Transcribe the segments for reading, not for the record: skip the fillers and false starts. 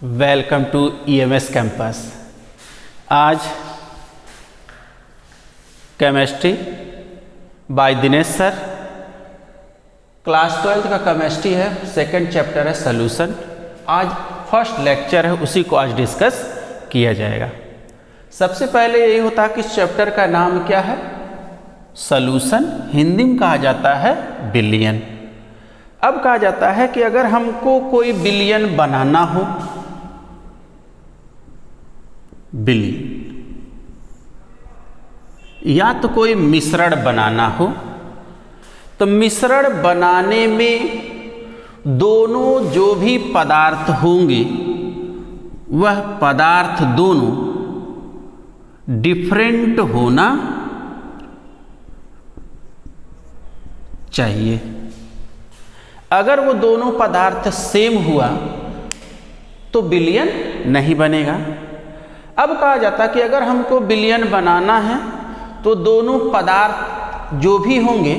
Welcome to EMS campus. आज chemistry by Dinesh sir, class 12 का chemistry है, सेकंड चैप्टर है सॉल्यूशन। आज फर्स्ट लेक्चर है, उसी को आज डिस्कस किया जाएगा। सबसे पहले यही होता है कि इस चैप्टर का नाम क्या है, सॉल्यूशन। हिंदी में कहा जाता है बिलियन। अब कहा जाता है कि अगर हमको कोई बिलियन बनाना हो, बिलियन, या तो कोई मिश्रण बनाना हो, तो मिश्रण बनाने में दोनों जो भी पदार्थ होंगे वह पदार्थ दोनों डिफरेंट होना चाहिए। अगर वो दोनों पदार्थ सेम हुआ तो बिलियन नहीं बनेगा। अब कहा जाता है कि अगर हमको बिलियन बनाना है तो दोनों पदार्थ जो भी होंगे,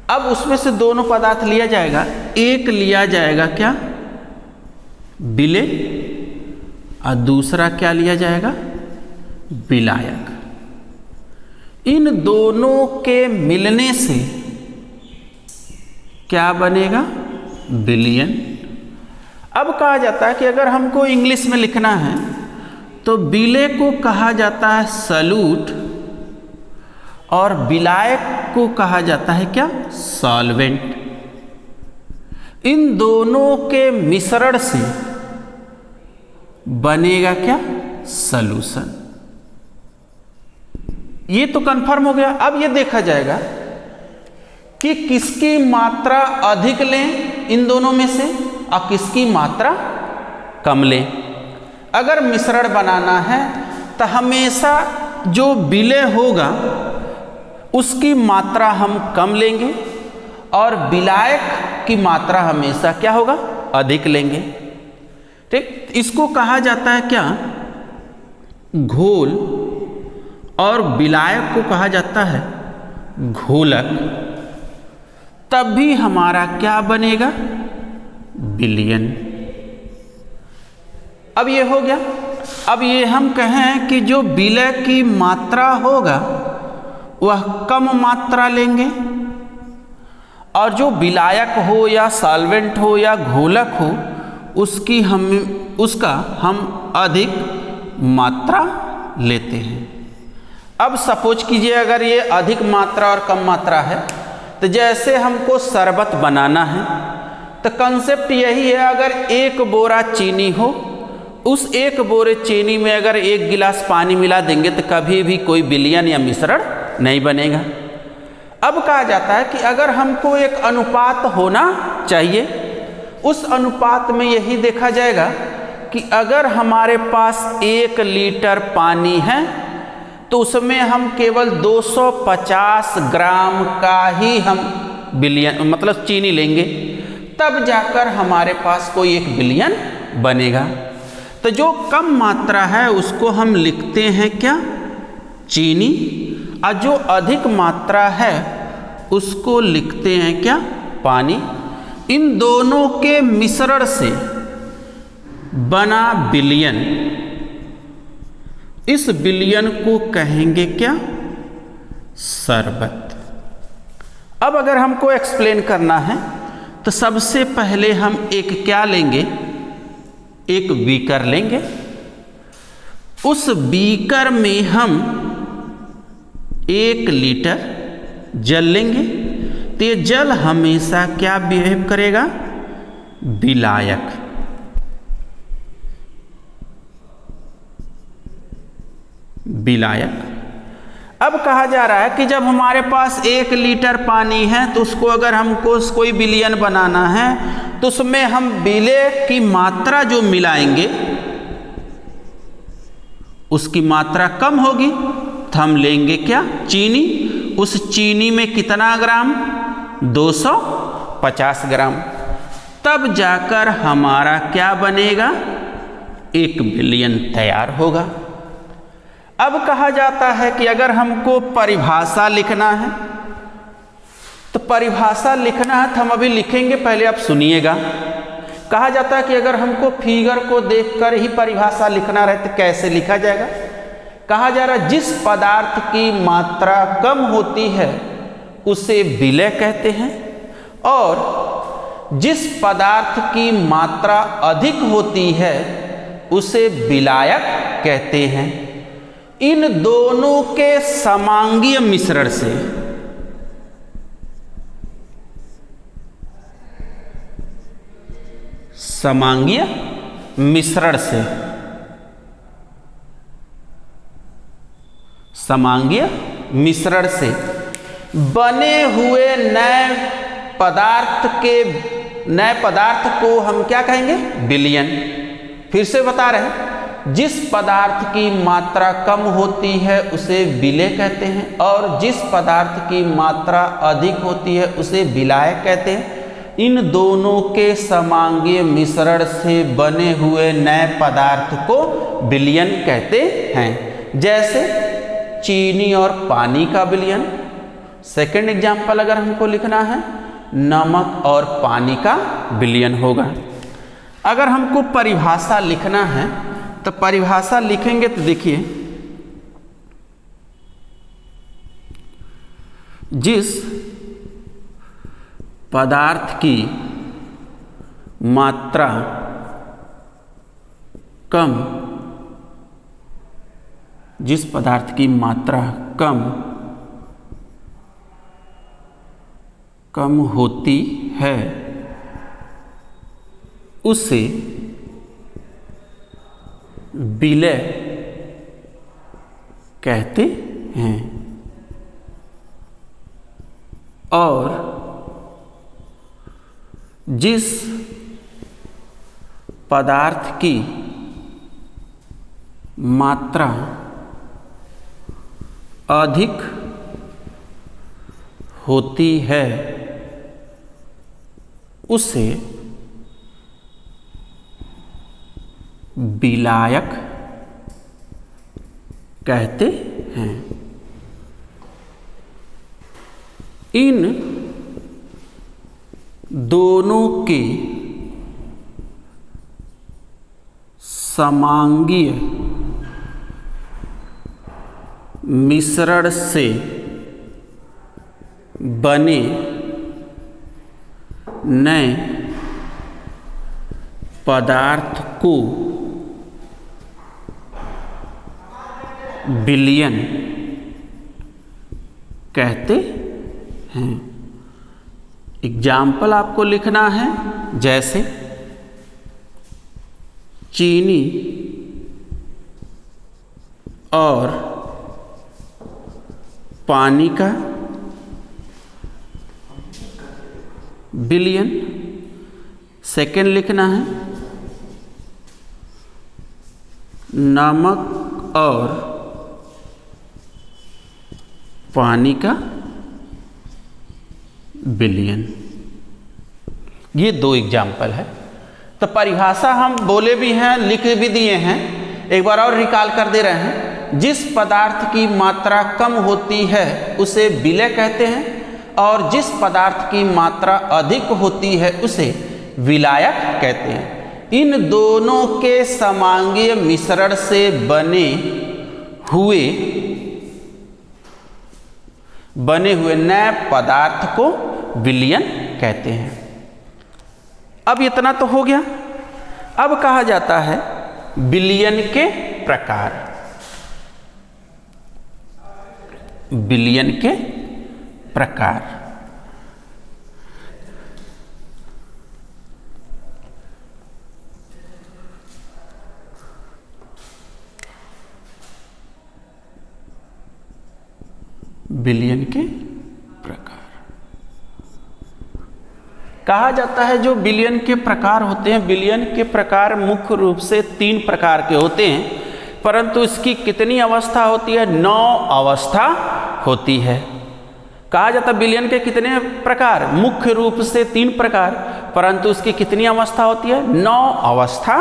अब उसमें से दोनों पदार्थ लिया जाएगा। एक लिया जाएगा क्या, विलेय, और दूसरा क्या लिया जाएगा, विलायक। इन दोनों के मिलने से क्या बनेगा, बिलियन। अब कहा जाता है कि अगर हमको इंग्लिश में लिखना है तो विलेय को कहा जाता है सॉल्यूट और विलायक को कहा जाता है क्या, सॉल्वेंट। इन दोनों के मिश्रण से बनेगा क्या, सॉल्यूशन। ये तो कंफर्म हो गया। अब ये देखा जाएगा कि किसकी मात्रा अधिक लें इन दोनों में से और किसकी मात्रा कम लें। अगर मिश्रण बनाना है तो हमेशा जो विलेय होगा उसकी मात्रा हम कम लेंगे और विलायक की मात्रा हमेशा क्या होगा, अधिक लेंगे। ठीक, इसको कहा जाता है क्या, घोल, और विलायक को कहा जाता है घोलक। तब भी हमारा क्या बनेगा, बिलियन। अब ये हो गया। अब ये हम कहें कि जो विलेय की मात्रा होगा वह कम मात्रा लेंगे और जो विलायक हो या सॉल्वेंट हो या घोलक हो उसका हम अधिक मात्रा लेते हैं। अब सपोज कीजिए अगर ये अधिक मात्रा और कम मात्रा है, तो जैसे हमको शरबत बनाना है तो कंसेप्ट यही है, अगर एक बोरा चीनी हो, उस एक बोरे चीनी में अगर एक गिलास पानी मिला देंगे तो कभी भी कोई विलयन या मिश्रण नहीं बनेगा। अब कहा जाता है कि अगर हमको एक अनुपात होना चाहिए, उस अनुपात में यही देखा जाएगा कि अगर हमारे पास 1 लीटर पानी है तो उसमें हम केवल 250 ग्राम का ही हम बिलियन मतलब चीनी लेंगे, तब जाकर हमारे पास कोई एक बिलियन बनेगा। तो जो कम मात्रा है उसको हम लिखते हैं क्या, चीनी, और जो अधिक मात्रा है उसको लिखते हैं क्या, पानी। इन दोनों के मिश्रण से बना बिलियन, इस बिलियन को कहेंगे क्या, शरबत। अब अगर हमको एक्सप्लेन करना है तो सबसे पहले हम एक क्या लेंगे, एक बीकर लेंगे। उस बीकर में हम 1 लीटर जल लेंगे। तो ये जल हमेशा क्या बिहेव करेगा, विलायक। विलायक। अब कहा जा रहा है कि जब हमारे पास 1 लीटर पानी है तो उसको अगर हमको कोई बिलियन बनाना है तो उसमें हम विलेय की मात्रा जो मिलाएंगे उसकी मात्रा कम होगी, तो हम लेंगे क्या, चीनी। उस चीनी में कितना ग्राम, 250 ग्राम। तब जाकर हमारा क्या बनेगा, 1 बिलियन तैयार होगा। अब कहा जाता है कि अगर हमको परिभाषा लिखना है तो परिभाषा लिखना है तो हम अभी लिखेंगे, पहले आप सुनिएगा कहा जाता है कि अगर हमको फिगर को देखकर ही परिभाषा लिखना रहे तो कैसे लिखा जाएगा। कहा जा रहा है जिस पदार्थ की मात्रा कम होती है उसे विलय कहते हैं और जिस पदार्थ की मात्रा अधिक होती है उसे विलायक कहते हैं। इन दोनों के समांगीय मिश्रण से समांगीय मिश्रण से समांगीय मिश्रण से बने हुए नए पदार्थ को हम क्या कहेंगे? विलयन। फिर से बता रहे हैं, जिस पदार्थ की मात्रा कम होती है उसे विलय कहते हैं और जिस पदार्थ की मात्रा अधिक होती है उसे विलायक कहते हैं। इन दोनों के समांगीय मिश्रण से बने हुए नए पदार्थ को विलयन कहते हैं। जैसे चीनी और पानी का विलयन। सेकंड एग्जाम्पल अगर हमको लिखना है, नमक और पानी का विलयन होगा। अगर हमको परिभाषा लिखना है तो परिभाषा लिखेंगे तो देखिए, जिस पदार्थ की मात्रा कम होती है उसे विलय कहते हैं और जिस पदार्थ की मात्रा अधिक होती है उसे विलायक कहते हैं। इन दोनों के समांगीय मिश्रण से बने नए पदार्थ को विलयन कहते हैं। एग्जाम्पल आपको लिखना है, जैसे चीनी और पानी का विलयन। सेकेंड लिखना है, नमक और पानी का विलयन। ये दो एग्जाम्पल है। तो परिभाषा हम बोले भी हैं, लिख भी दिए हैं, एक बार और रिकॉल कर दे रहे हैं। जिस पदार्थ की मात्रा कम होती है उसे विलय कहते हैं और जिस पदार्थ की मात्रा अधिक होती है उसे विलायक कहते हैं। इन दोनों के समांगीय मिश्रण से बने हुए नए पदार्थ को विलयन कहते हैं। अब इतना तो हो गया। अब कहा जाता है विलयन के प्रकार। विलयन के प्रकार। विलयन के प्रकार कहा जाता है। जो विलयन के प्रकार होते हैं, विलयन के प्रकार मुख्य रूप से 3 प्रकार के होते हैं, परंतु इसकी कितनी अवस्था होती है? 9 अवस्था होती है। कहा जाता है विलयन के कितने प्रकार? मुख्य रूप से 3 प्रकार, परंतु इसकी कितनी अवस्था होती है? 9 अवस्था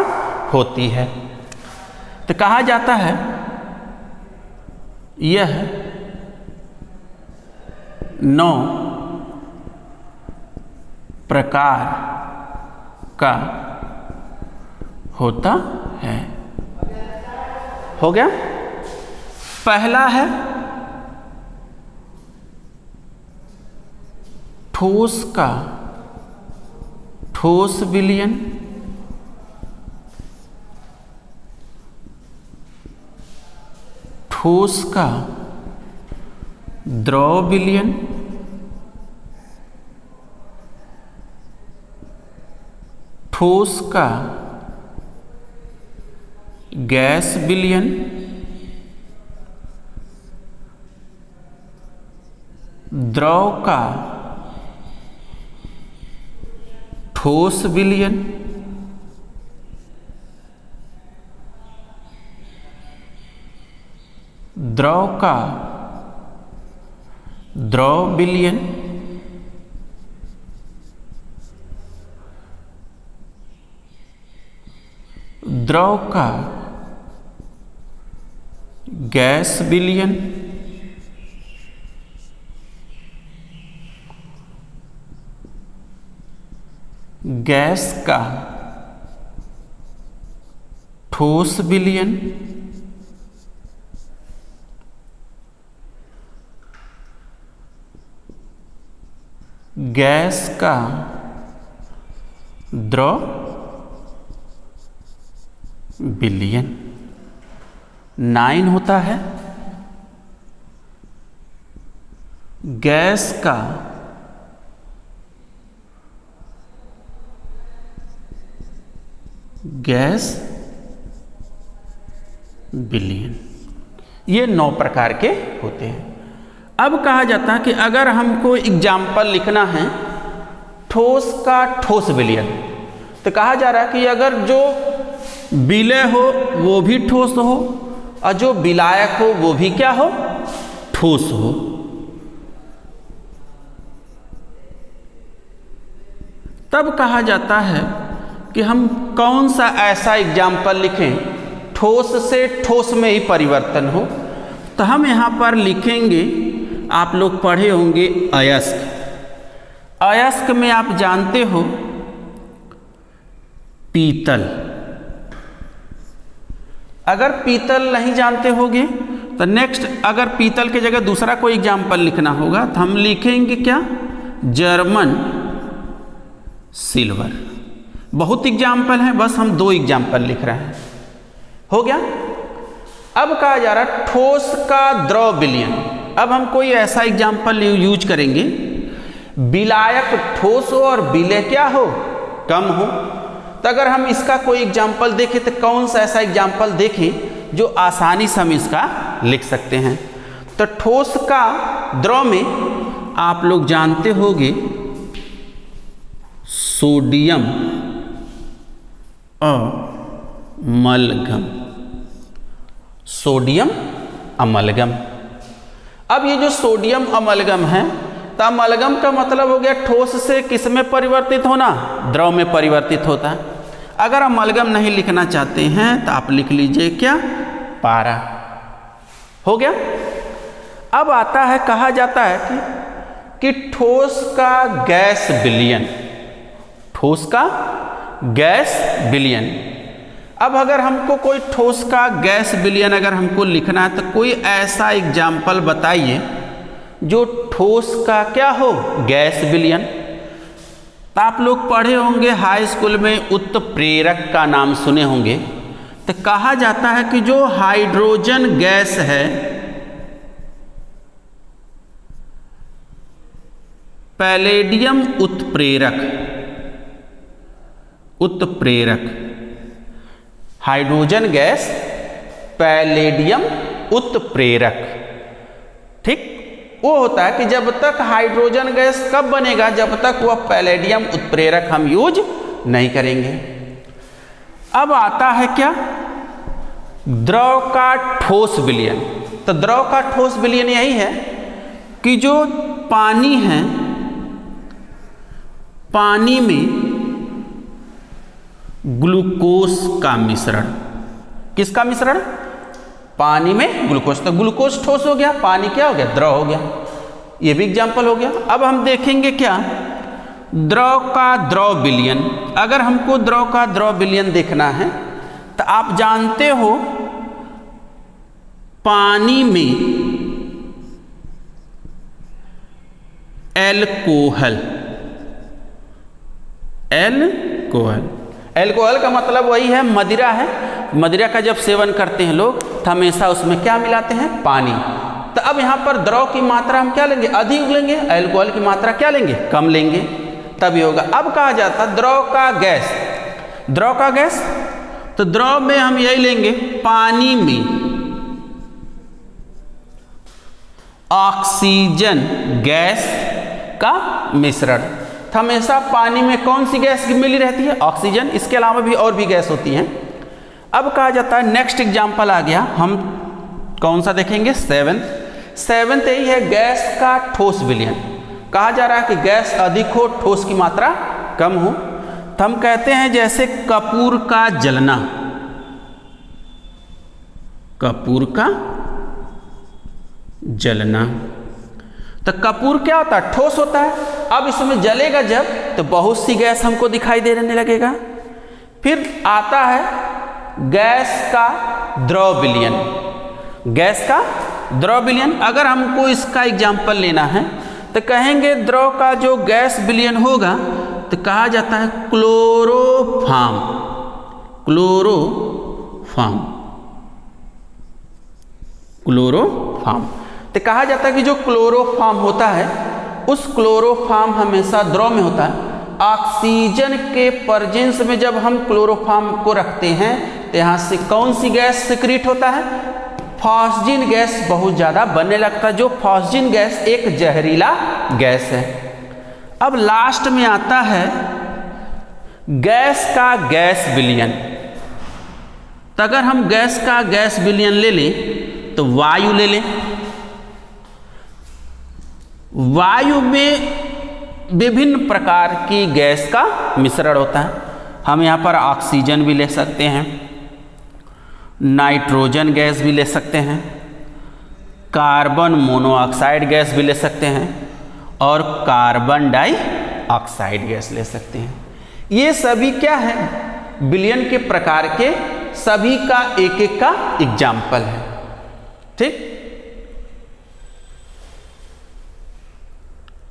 होती है। तो कहा जाता है यह 9 प्रकार का होता है। हो गया। पहला है ठोस का ठोस विलयन, ठोस का द्रव विलयन, ठोस का गैस विलयन, द्रव का ठोस विलयन, द्रव का द्रव विलयन, द्रव का गैस विलयन, गैस का ठोस विलयन, गैस का द्रव विलयन। 9 होता है गैस का गैस विलयन। ये 9 प्रकार के होते हैं। अब कहा जाता है कि अगर हमको एग्जाम्पल लिखना है ठोस का ठोस विलयन, तो कहा जा रहा है कि अगर जो विलय हो वो भी ठोस हो और जो विलायक हो वो भी क्या हो, ठोस हो। तब कहा जाता है कि हम कौन सा ऐसा एग्जाम्पल लिखें ठोस से ठोस में ही परिवर्तन हो। तो हम यहाँ पर लिखेंगे, आप लोग पढ़े होंगे अयस्क। अयस्क में आप जानते हो पीतल। अगर पीतल नहीं जानते होगे तो नेक्स्ट अगर पीतल की जगह दूसरा कोई एग्जाम्पल लिखना होगा तो हम लिखेंगे क्या, जर्मन सिल्वर। बहुत एग्जाम्पल हैं, बस हम 2 एग्जाम्पल लिख रहे हैं। हो गया। अब कहा जा रहा है ठोस का द्रव विलयन। अब हम कोई ऐसा एग्जाम्पल यूज करेंगे विलायक ठोस हो और विलय क्या हो, कम हो। तो अगर हम इसका कोई एग्जाम्पल देखें तो कौन सा ऐसा एग्जाम्पल देखें जो आसानी से हम इसका लिख सकते हैं। तो ठोस का द्रव में आप लोग जानते होंगे सोडियम अमलगम, सोडियम अमलगम। अब ये जो सोडियम अमलगम है, तो अमलगम का मतलब हो गया ठोस से किस में परिवर्तित होना, द्रव में परिवर्तित होता है। अगर अमलगम नहीं लिखना चाहते हैं तो आप लिख लीजिए क्या, पारा। हो गया। अब आता है, कहा जाता है कि ठोस का गैस विलयन, ठोस का गैस विलयन। अब अगर हमको कोई ठोस का गैस विलयन अगर हमको लिखना है तो कोई ऐसा एग्जाम्पल बताइए जो ठोस का क्या हो, गैस विलयन। तो आप लोग पढ़े होंगे हाई स्कूल में उत्प्रेरक का नाम सुने होंगे। तो कहा जाता है कि जो हाइड्रोजन गैस है पैलेडियम उत्प्रेरक, उत्प्रेरक हाइड्रोजन गैस पैलेडियम उत्प्रेरक, ठीक। वो होता है कि जब तक हाइड्रोजन गैस कब बनेगा, जब तक वह पैलेडियम उत्प्रेरक हम यूज नहीं करेंगे। अब आता है क्या, द्रव का ठोस विलयन। तो द्रव का ठोस विलयन यही है कि जो पानी है, पानी में ग्लूकोज का मिश्रण। किसका मिश्रण, पानी में ग्लूकोज। तो ग्लूकोज ठोस हो गया, पानी क्या हो गया, द्रव हो गया। ये भी एग्जाम्पल हो गया। अब हम देखेंगे क्या, द्रव का द्रव विलयन। अगर हमको द्रव का द्रव विलयन देखना है तो आप जानते हो पानी में एल्कोहल, एल्कोहल का मतलब वही है मदिरा है। मदिरा का जब सेवन करते हैं लोग तो हमेशा उसमें क्या मिलाते हैं? पानी। तो अब यहाँ पर द्रव की मात्रा हम क्या लेंगे? अधिक लेंगे। एल्कोहल की मात्रा क्या लेंगे? कम लेंगे, तभी होगा। अब कहा जाता द्रव का गैस, द्रव का गैस, तो द्रव में हम यही लेंगे पानी में ऑक्सीजन गैस का मिश्रण। तो हमेशा पानी में कौन सी गैस मिली रहती है? ऑक्सीजन। इसके अलावा भी और भी गैस होती हैं। अब कहा जाता है नेक्स्ट एग्जाम्पल आ गया, हम कौन सा देखेंगे? सेवेंथ यही है गैस का ठोस विलयन। कहा जा रहा है कि गैस अधिक हो, ठोस की मात्रा कम हो। तो हम कहते हैं जैसे कपूर का जलना, कपूर का जलना। तो कपूर क्या होता है? ठोस होता है। अब इसमें जलेगा जब तो बहुत सी गैस हमको दिखाई देने लगेगा। फिर आता है गैस का द्रव विलयन, गैस का द्रव विलयन। अगर हमको इसका एग्जाम्पल लेना है तो कहेंगे द्रव का जो गैस विलयन होगा तो कहा जाता है क्लोरोफॉर्म, क्लोरोफॉर्म, क्लोरोफॉर्म। तो कहा जाता है कि जो क्लोरोफॉर्म होता है उस क्लोरोफॉर्म हमेशा द्रव में होता है। ऑक्सीजन के प्रेजेंस में जब हम क्लोरोफॉर्म को रखते हैं तो यहाँ से कौन सी गैस सिक्रीट होता है? फॉस्जिन गैस बहुत ज़्यादा बनने लगता है, जो फॉस्जिन गैस एक जहरीला गैस है। अब लास्ट में आता है गैस का गैस विलयन। तो अगर हम गैस का गैस विलयन ले लें तो वायु ले लें। वायु में विभिन्न प्रकार की गैस का मिश्रण होता है। हम यहाँ पर ऑक्सीजन भी ले सकते हैं, नाइट्रोजन गैस भी ले सकते हैं, कार्बन मोनोऑक्साइड गैस भी ले सकते हैं और कार्बन डाइऑक्साइड गैस ले सकते हैं। ये सभी क्या है? विलयन के प्रकार के सभी का एक एक का एग्जाम्पल है। ठीक।